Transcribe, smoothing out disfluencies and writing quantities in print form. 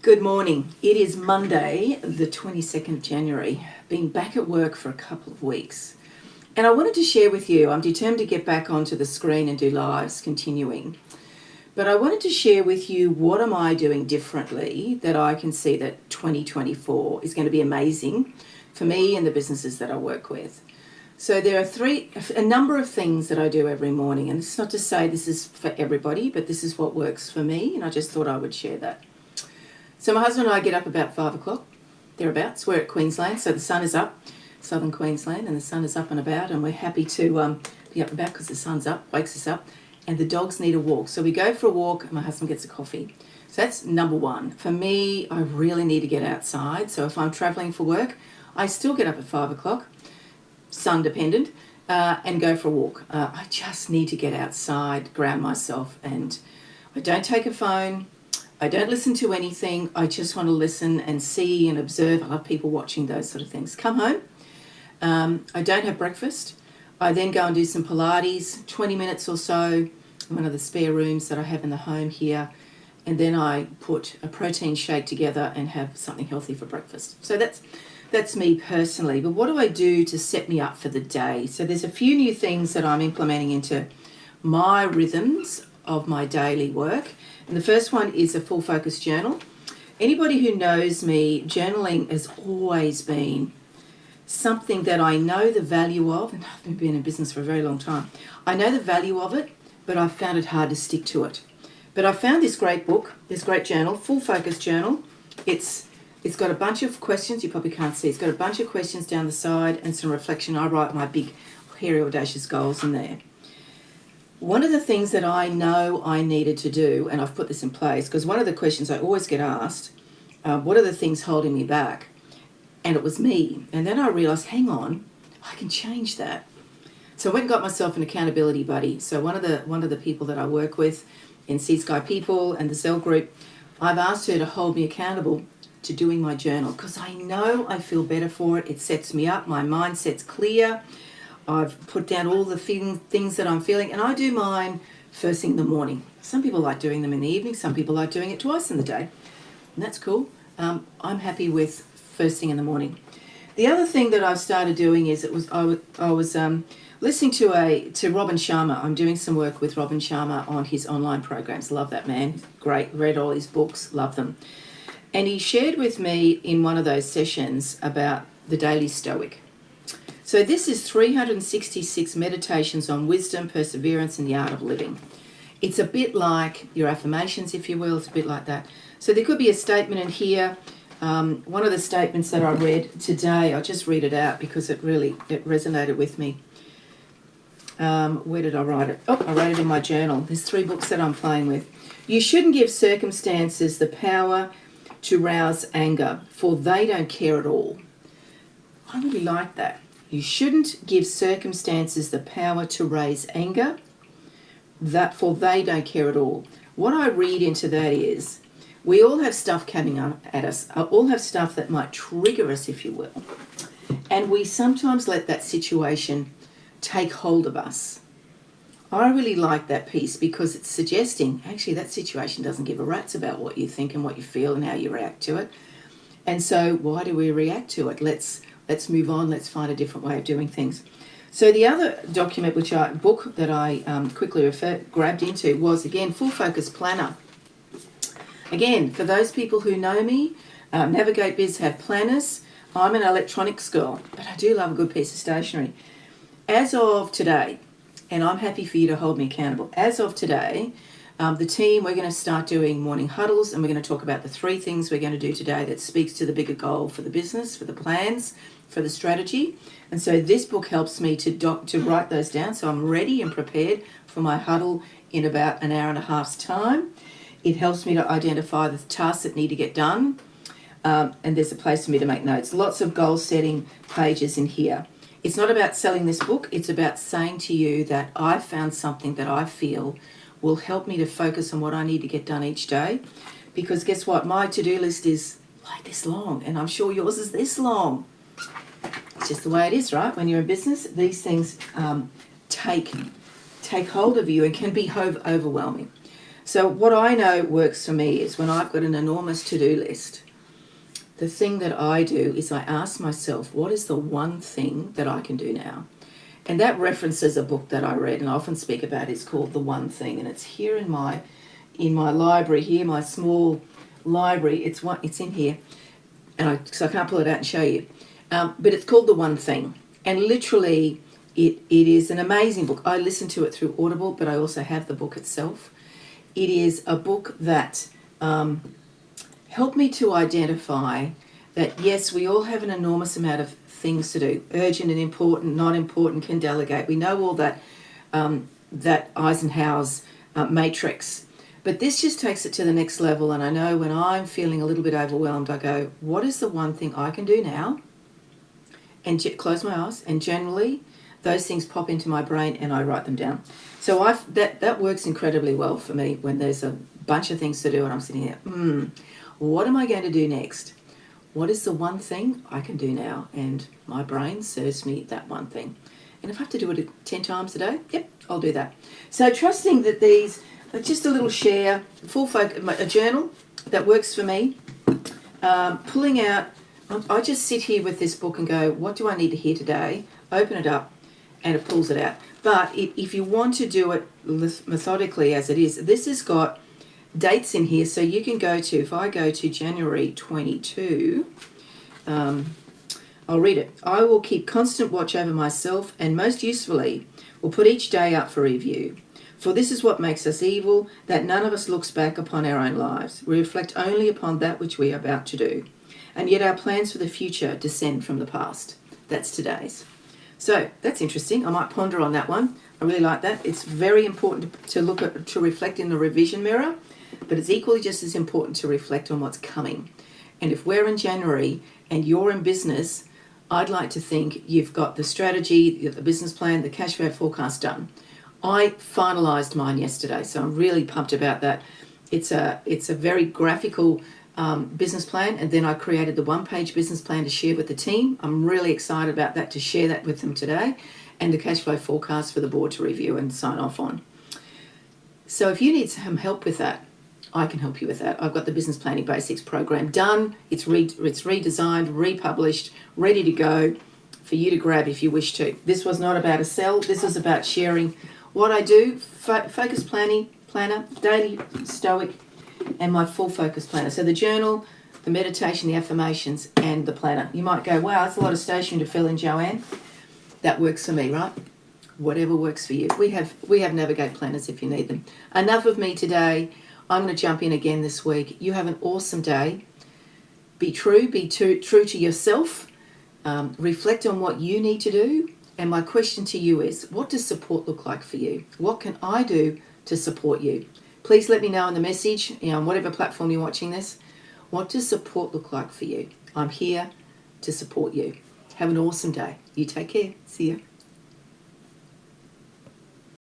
Good morning. It is Monday, the 22nd of January. Been back at work for a couple of weeks. And I wanted to share with you, I'm determined to get back onto the screen and do lives continuing. But I wanted to share with you what am I doing differently that I can see that 2024 is going to be amazing for me and the businesses that I work with. So there are a number of things that I do every morning. And it's not to say this is for everybody, but this is what works for me. And I just thought I would share that. So my husband and I get up about 5 o'clock, thereabouts. We're at Queensland, so the sun is up, southern Queensland, and the sun is up and about, and we're happy to be up and about because the sun's up, wakes us up, and the dogs need a walk. So we go for a walk, and my husband gets a coffee. So that's number one. For me, I really need to get outside. So if I'm travelling for work, I still get up at 5 o'clock, sun dependent, and go for a walk. I just need to get outside, ground myself, and I don't take a phone. I don't listen to anything. I just want to listen and see and observe. I love people watching those sort of things. Come home. I don't have breakfast. I then go and do some Pilates, 20 minutes or so, in one of the spare rooms that I have in the home here. And then I put a protein shake together and have something healthy for breakfast. So that's me personally. But what do I do to set me up for the day? So there's a few new things that I'm implementing into my rhythms of my daily work. And the first one is a full focus journal. Anybody who knows me, journaling has always been something that I know the value of, and I've been in business for a very long time. I know the value of it, but I've found it hard to stick to it. But I found this great book, this great journal, full focus journal. It's got a bunch of questions, you probably can't see. It's got a bunch of questions down the side and some reflection. I write my big, hairy, audacious goals in there. One of the things that I know I needed to do, and I've put this in place, because one of the questions I always get asked, what are the things holding me back? And it was me. And then I realised, hang on, I can change that. So I went and got myself an accountability buddy. So one of the people that I work with in Sea Sky People and the Zell Group, I've asked her to hold me accountable to doing my journal, because I know I feel better for it. It sets me up. My mindset's clear. I've put down all the things that I'm feeling, and I do mine first thing in the morning. Some people like doing them in the evening. Some people like doing it twice in the day, and that's cool. I'm happy with first thing in the morning. The other thing that I've started doing is I was listening to Robin Sharma. I'm doing some work with Robin Sharma on his online programs. Love that man. Great. Read all his books. Love them. And he shared with me in one of those sessions about the Daily Stoic. So this is 366 meditations on wisdom, perseverance, and the art of living. It's a bit like your affirmations, if you will. It's a bit like that. So there could be a statement in here. One of the statements that I read today, I'll just read it out because it resonated with me. Where did I write it? Oh, I wrote it in my journal. There's 3 books that I'm playing with. You shouldn't give circumstances the power to rouse anger, for they don't care at all. I really like that. You shouldn't give circumstances the power to raise anger, for they don't care at all. What I read into that is, we all have stuff coming up at us, all have stuff that might trigger us, if you will. And we sometimes let that situation take hold of us. I really like that piece because it's suggesting, actually, that situation doesn't give a rat's about what you think and what you feel and how you react to it. And so why do we react to it? Let's move on. Let's find a different way of doing things. So the other book that I quickly grabbed into was, again, Full Focus Planner. Again, for those people who know me, Navigate Biz have planners. I'm an electronics girl, but I do love a good piece of stationery. As of today, and I'm happy for you to hold me accountable, as of today, the team, we're going to start doing morning huddles, and we're going to talk about the 3 things we're going to do today that speaks to the bigger goal for the business, for the plans, for the strategy. And so this book helps me to write those down, so I'm ready and prepared for my huddle in about an hour and a half's time. It helps me to identify the tasks that need to get done, and there's a place for me to make notes. Lots of goal setting pages in here. It's not about selling this book. It's about saying to you that I found something that I feel will help me to focus on what I need to get done each day. Because guess what? My to-do list is like this long, and I'm sure yours is this long. It's just the way it is, right? When you're in business, these things take hold of you and can be overwhelming. So what I know works for me is when I've got an enormous to-do list, the thing that I do is I ask myself, what is the one thing that I can do now? And that references a book that I read and I often speak about. It's called The One Thing, and it's here in my library here, my small library. It's in here, so I can't pull it out and show you. But it's called The One Thing, and literally it is an amazing book. I listen to it through Audible, but I also have the book itself. It is a book that helped me to identify that, yes, we all have an enormous amount of things to do, urgent and important, not important, can delegate. We know all that, that Eisenhower's matrix. But this just takes it to the next level, and I know when I'm feeling a little bit overwhelmed, I go, what is the one thing I can do now? And close my eyes, and generally those things pop into my brain and I write them down. So that works incredibly well for me when there's a bunch of things to do and I'm sitting there, what am I going to do next? What is the one thing I can do now? And my brain serves me that one thing. And if I have to do it 10 times a day, yep, I'll do that. So trusting that these, just a little share, a journal that works for me. Pulling out, I just sit here with this book and go, what do I need to hear today? Open it up and it pulls it out. But if you want to do it methodically as it is, this has got dates in here, so you can go to, if I go to January 22, I'll read it. I will keep constant watch over myself and most usefully will put each day up for review. For this is what makes us evil, that none of us looks back upon our own lives. We reflect only upon that which we are about to do. And yet our plans for the future descend from the past. That's today's. So that's interesting. I might ponder on that one. I really like that. It's very important to reflect in the revision mirror, but it's equally just as important to reflect on what's coming. And if we're in January and you're in business, I'd like to think you've got the strategy, the business plan, the cash flow forecast done. I finalised mine yesterday, so I'm really pumped about that. It's a very graphical business plan, and then I created the one-page business plan to share with the team. I'm really excited about that, to share that with them today, and the cash flow forecast for the board to review and sign off on. So if you need some help with that, I can help you with that. I've got the Business Planning Basics program done. It's redesigned, republished, ready to go for you to grab if you wish to. This was not about a sell. This was about sharing what I do, focus planner, daily stoic, and my full focus planner. So the journal, the meditation, the affirmations, and the planner. You might go, wow, that's a lot of stationery to fill in, Joanne. That works for me, right? Whatever works for you. We have Navigate planners if you need them. Enough of me today. I'm going to jump in again this week. You have an awesome day. Be true to yourself. Reflect on what you need to do. And my question to you is, what does support look like for you? What can I do to support you? Please let me know in the message, on whatever platform you're watching this. What does support look like for you? I'm here to support you. Have an awesome day. You take care. See you.